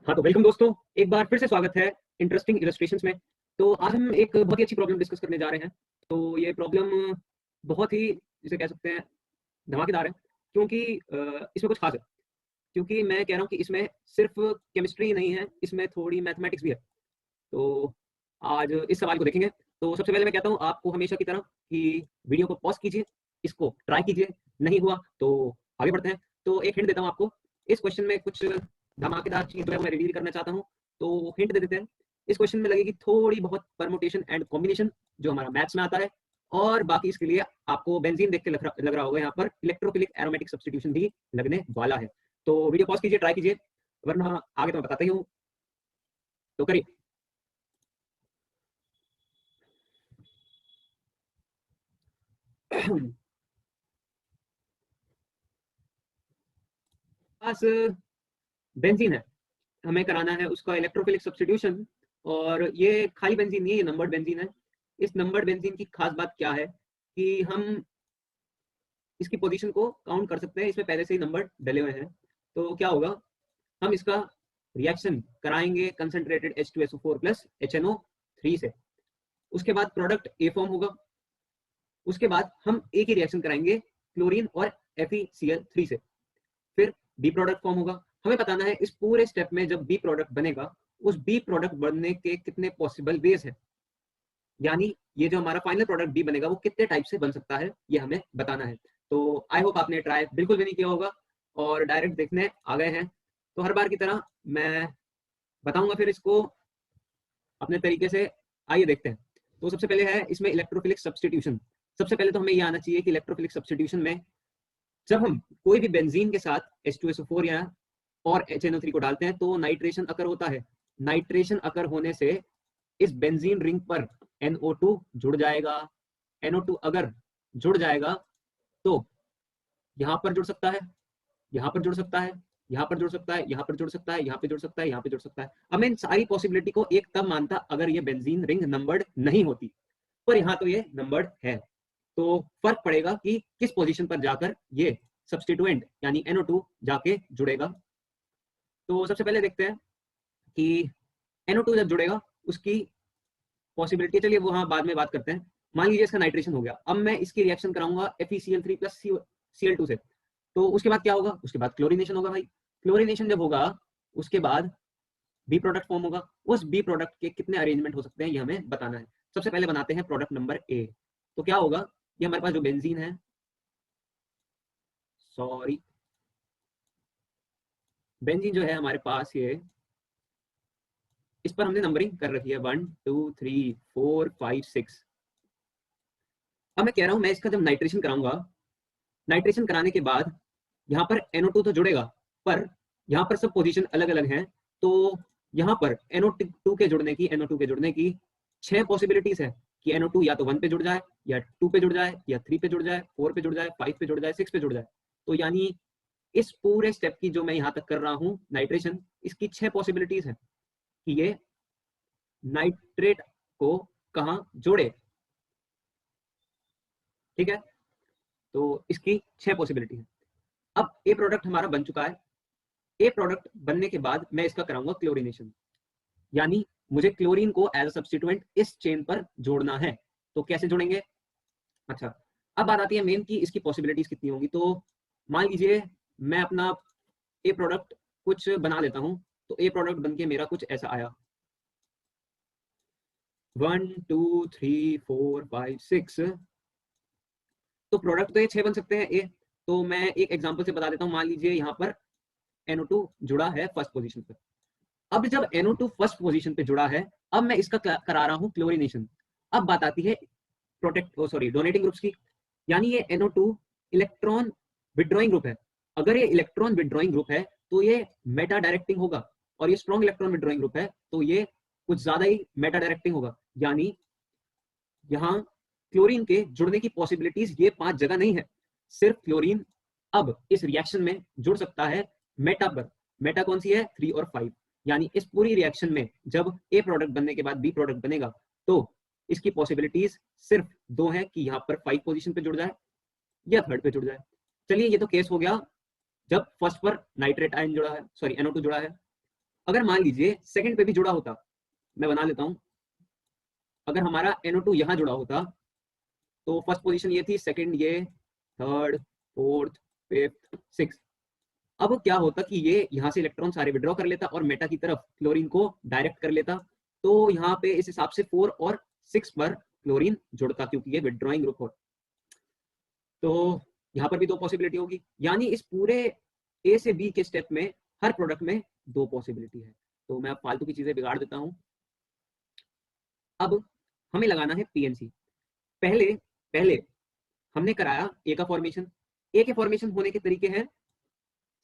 हाँ, तो वेलकम दोस्तों, एक बार फिर से स्वागत है इंटरेस्टिंग इलस्ट्रेशंस में। तो आज हम एक बहुत ही अच्छी प्रॉब्लम डिस्कस करने जा रहे हैं। तो ये प्रॉब्लम बहुत ही जिसे कह सकते हैं धमाकेदार है क्योंकि इसमें कुछ खास है। क्योंकि मैं कह रहा हूँ कि इसमें सिर्फ़ केमिस्ट्री ही नहीं है, इसमें थोड़ी मैथमेटिक्स भी है। तो आज इस सवाल को देखेंगे। तो सबसे पहले मैं कहता हूँ आपको हमेशा की तरह कि वीडियो को पॉज़ कीजिए, इसको ट्राई कीजिए, नहीं हुआ तो आगे बढ़ते हैं। तो एक हिंट देता हूँ आपको, इस क्वेश्चन में कुछ धमाकेदार चीज़ जो है वो मैं रिवील करना चाहता हूँ, तो हिंट दे देते हैं। इस क्वेश्चन में लगेगी थोड़ी बहुत परम्यूटेशन एंड कॉम्बिनेशन जो हमारा मैथ्स में आता है और बाकी इसके लिए आपको बेंज़ीन देख के लग रहा होगा यहाँ पर इलेक्ट्रोफिलिक एरोमेटिक सब्स्टिट्यूशन भी लगने वाला है। तो वीडियो पॉज़ कीजिए, ट्राई कीजिए, वरना आगे तो मैं बताता ही हूँ। तो करिए। पास बेंजीन है, हमें कराना है उसका इलेक्ट्रोफिलिक सब्स्टिट्यूशन और ये खाली बेंजीन नहीं है, ये नंबर्ड बेंजीन है। इस नंबर्ड बेंजीन की खास बात क्या है कि हम इसकी पोजीशन को काउंट कर सकते हैं, इसमें पहले से ही नंबर डले हुए हैं। तो क्या होगा, हम इसका रिएक्शन कराएंगे कंसंट्रेटेड H2SO4 प्लस HNO3 से। उसके बाद प्रोडक्ट ए फॉर्म होगा। उसके बाद हम एक ही रिएक्शन कराएंगे क्लोरीन और FeCl3 से। फिर बी प्रोडक्ट फॉर्म होगा। हमें बताना है इस पूरे स्टेप में जब बी प्रोडक्ट बनेगा, उस बी प्रोडक्ट बनने के कितने पॉसिबल वेज हैं। यानी ये जो हमारा फाइनल प्रोडक्ट बी बनेगा वो कितने टाइप से बन सकता है, ये हमें बताना है। तो आई होप आपने ट्राई बिल्कुल भी नहीं किया होगा और डायरेक्ट देखने आ गए हैं। तो हर बार की तरह मैं बताऊंगा फिर इसको अपने तरीके से। आइए देखते हैं। तो सबसे पहले है इसमें इलेक्ट्रोफिलिक सब्स्टिट्यूशन। सबसे पहले तो हमें ये आना चाहिए कि इलेक्ट्रोफिलिक सब्स्टिट्यूशन में जब हम कोई भी बेंजीन के साथ H2SO4 या और HNO3 को डालते हैं तो नाइट्रेशन अकर होता है। नाइट्रेशन अकर होने से इस बेंजीन रिंग पर NO2 जुड़ जाएगा। NO2 अगर जुड़ जाएगा तो यहाँ पर जुड़ सकता है, यहाँ पर जुड़ सकता है, यहाँ पर जुड़ सकता है, यहाँ पर जुड़ सकता है, यहाँ पे जुड़ सकता है, यहाँ पे जुड़ सकता है। अब मैं इन सारी पॉसिबिलिटी को एक तब मानता अगर ये बेंजीन रिंग नंबर्ड नहीं होती, पर यहाँ तो ये नंबर्ड है। तो फर्क पड़ेगा कि किस पोजीशन पर जाकर ये सब्स्टिट्यूएंट यानी NO2 जाके जुड़ेगा। तो सबसे पहले देखते हैं कि NO2 जब जुड़ेगा उसकी पॉसिबिलिटी, चलिए वो हाँ बाद में बात करते हैं। मान लीजिए इसका नाइट्रेशन हो गया, अब मैं इसकी रिएक्शन कराऊंगा FeCl3 प्लस Cl2 से। तो उसके बाद क्या होगा, उसके बाद क्लोरीनेशन होगा भाई। क्लोरीनेशन जब होगा उसके बाद बी प्रोडक्ट फॉर्म होगा। उस बी प्रोडक्ट के कितने अरेंजमेंट हो सकते हैं ये हमें बताना है। सबसे पहले बनाते हैं प्रोडक्ट नंबर ए। तो क्या होगा, ये हमारे पास जो बेंजीन है, सॉरी बेंजीन जो है हमारे पास, ये इस पर हमने नंबरिंग कर रखी है 1 2 3 4 5 6। अब मैं कह रहा हूं मैं इसका जब नाइट्रेशन कराऊंगा, नाइट्रेशन कराने के बाद यहाँ पर NO2 तो जुड़ेगा, पर यहाँ पर सब पोजीशन अलग अलग हैं। तो यहाँ पर NO2 के जुड़ने की, NO2 के जुड़ने की 6 पॉसिबिलिटीज है कि NO2 या तो 1 पे जुड़ जाए, या 2 पे जुड़ जाए, या 3 पे जुड़ जाए, 4 पे जुड़ जाए, 5 पे जुड़ जाए, 6 पे जुड़ जाए। तो यानी इस पूरे स्टेप की जो मैं यहाँ तक कर रहा हूँ नाइट्रेशन, इसकी 6 पॉसिबिलिटीज है कि ये नाइट्रेट को कहाँ जोड़े। ठीक है, तो इसकी 6 पॉसिबिलिटी है। अब ए प्रोडक्ट हमारा बन चुका है। ए प्रोडक्ट बनने के बाद मैं इसका कराऊंगा क्लोरीनेशन, यानी मुझे क्लोरीन को एज अ सब्स्टिट्यूएंट इस चेन पर जोड़ना है। तो कैसे जोड़ेंगे, अच्छा अब बात आती है मेन की इसकी पॉसिबिलिटीज कितनी होंगी। तो मान लीजिए मैं अपना ए प्रोडक्ट कुछ बना लेता हूं। तो ए प्रोडक्ट बनके मेरा कुछ ऐसा आया 1 2 3 4 5 6। तो प्रोडक्ट तो ये 6 बन सकते हैं ए। तो मैं एक एग्जांपल से बता देता हूँ। मान लीजिए यहाँ पर NO2 जुड़ा है फर्स्ट पोजीशन पर। अब जब NO2 फर्स्ट पोजीशन पे जुड़ा है, अब मैं इसका करा रहा हूं क्लोरीनेशन। अब बात आती है डोनेटिंग ग्रुप्स की। यानी ये NO2 इलेक्ट्रॉन विड्रॉइंग ग्रुप है। अगर ये इलेक्ट्रॉन विड्रॉइंग ग्रुप है तो ये मेटा डायरेक्टिंग होगा, और ये स्ट्रॉन्ग इलेक्ट्रॉन विड्रॉइंग ग्रुप है तो ये कुछ ज्यादा ही मेटा डायरेक्टिंग होगा। यानी यहाँ क्लोरीन के जुड़ने की पॉसिबिलिटीज ये 5 जगह नहीं है, सिर्फ क्लोरीन अब इस रिएक्शन में जुड़ सकता है मेटा पर। मेटा कौन सी है, 3 और 5। यानी इस पूरी रिएक्शन में जब ए प्रोडक्ट बनने के बाद बी प्रोडक्ट बनेगा तो इसकी पॉसिबिलिटीज सिर्फ 2 है कि यहाँ पर 5 पोजीशन पे जुड़ जाए या थर्ड पे जुड़ जाए। चलिए ये तो केस हो गया जब फर्स्ट पर नाइट्रेट आयन जुड़ा है, सॉरी NO2 जुड़ा है। अगर मान लीजिए सेकंड पे भी जुड़ा होता, मैं बना लेता हूं, अगर हमारा NO2 यहां जुड़ा होता तो फर्स्ट पोजीशन ये थी, सेकंड ये, थर्ड, फोर्थ, फिफ्थ, सिक्स। अब क्या होता कि ये यहाँ से इलेक्ट्रॉन सारे विड्रॉ कर लेता और मेटा की तरफ क्लोरीन को डायरेक्ट कर लेता। तो यहाँ पे इस हिसाब से 4 और 6 पर क्लोरीन जुड़ता, क्योंकि ये विड्रॉइंग ग्रुप हो। तो यहाँ पर भी दो पॉसिबिलिटी होगी, यानी इस पूरे ए से बी के स्टेप में हर प्रोडक्ट में दो पॉसिबिलिटी है। तो मैं अब फालतू की चीजें बिगाड़ देता हूँ। अब हमें लगाना है पीएनसी। पहले पहले हमने कराया ए का फॉर्मेशन। ए के फॉर्मेशन होने के तरीके हैं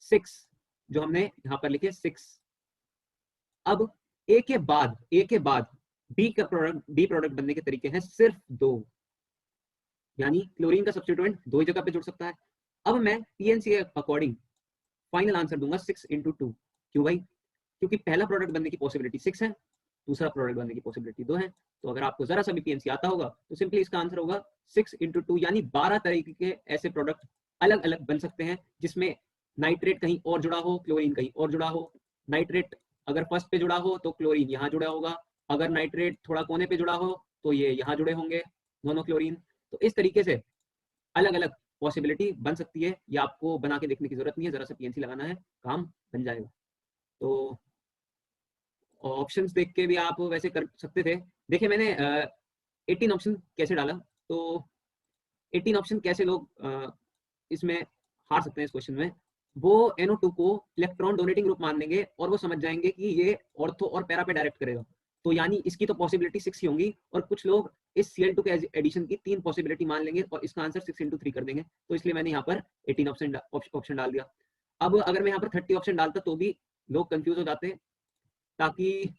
6, जो हमने यहां पर लिखे 6। अब ए के बाद बी प्रोडक्ट बनने के तरीके हैं सिर्फ 2, यानी क्लोरीन का सब्स्टिट्यूएंट दो ही जगह पे जुड़ सकता है। अब मैं पीएनसी के अकॉर्डिंग फाइनल आंसर दूंगा 6x2। क्यों भाई? क्योंकि पहला प्रोडक्ट बनने की पॉसिबिलिटी 6 है, दूसरा प्रोडक्ट बनने की पॉसिबिलिटी 2 है। तो अगर आपको जरा सा भी पीएनसी आता होगा तो सिंपली इसका आंसर होगा 6x2, यानी 12 तरीके के ऐसे प्रोडक्ट अलग अलग बन सकते हैं, जिसमें नाइट्रेट कहीं और जुड़ा हो, क्लोरीन कहीं और जुड़ा हो। नाइट्रेट अगर फर्स्ट पे जुड़ा हो तो क्लोरीन यहाँ जुड़ा होगा, अगर नाइट्रेट थोड़ा कोने पे जुड़ा हो तो ये यहाँ जुड़े होंगे, मोनोक्लोरीन। तो इस तरीके से अलग अलग पॉसिबिलिटी बन सकती है। ये आपको बना के देखने की जरूरत नहीं है, जरा सा पीएनसी लगाना है, काम बन जाएगा। तो ऑप्शंस देख के भी आप वैसे कर सकते थे। देखिए मैंने 18 ऑप्शन कैसे डाला, तो 18 ऑप्शन कैसे लोग इसमें हार सकते हैं इस क्वेश्चन में। वो NO2 को इलेक्ट्रॉन डोनेटिंग ग्रुप मान लेंगे और वो समझ जाएंगे कि ये ऑर्थो और पैरा पे डायरेक्ट करेगा, तो यानी इसकी तो पॉसिबिलिटी 6 ही होंगी। और कुछ लोग इस Cl2 के एडिशन की 3 पॉसिबिलिटी मान लेंगे और इसका आंसर 6x3 कर देंगे। तो इसलिए मैंने यहाँ पर 18 ऑप्शन डाल दिया। अब अगर मैं यहाँ पर 30 ऑप्शन डालता तो भी लोग कंफ्यूज हो जाते हैं, ताकि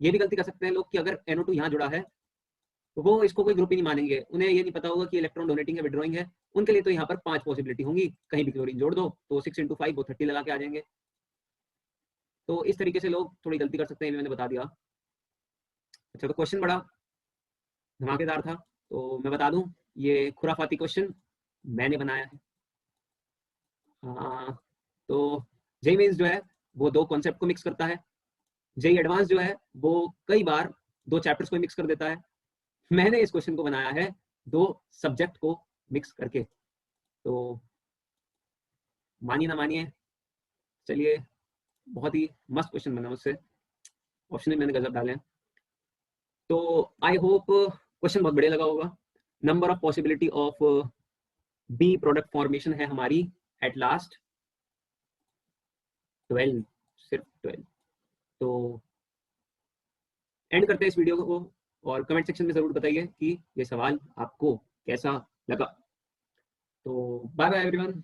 ये भी गलती कर सकते हैं लोग कि अगर NO2 यहाँ जुड़ा है तो वो इसको कोई ग्रुप ही नहीं मानेंगे, उन्हें ये नहीं पता होगा कि इलेक्ट्रॉन डोनेटिंग है, विड्रॉइंग है। उनके लिए तो यहाँ पर 5 पॉसिबिलिटी होंगी, कहीं भी क्लोरीन जोड़ दो तो 6x5 वो 30 लगा के आ जाएंगे। तो इस तरीके से लोग थोड़ी गलती कर सकते हैं, मैंने बता दिया। अच्छा, तो क्वेश्चन बड़ा धमाकेदार था, तो मैं बता दूं ये खुराफाती क्वेश्चन मैंने बनाया है। तो जेई मेंस जो है वो दो कॉन्सेप्ट को मिक्स करता है, जेई एडवांस जो है वो कई बार दो चैप्टर्स को मिक्स कर देता है। मैंने इस क्वेश्चन को बनाया है दो सब्जेक्ट को मिक्स करके। तो मानिए ना मानिए, चलिए, बहुत ही मस्त क्वेश्चन बना मुझसे, ऑप्शन भी मैंने गजब डाले हैं। तो आई होप क्वेश्चन बहुत बढ़िया लगा होगा। Number of possibility of B product formation है हमारी एट लास्ट 12, सिर्फ 12। तो एंड करते हैं इस वीडियो को, और कमेंट सेक्शन में जरूर बताइए कि ये सवाल आपको कैसा लगा। तो बाय बाय एवरीवन।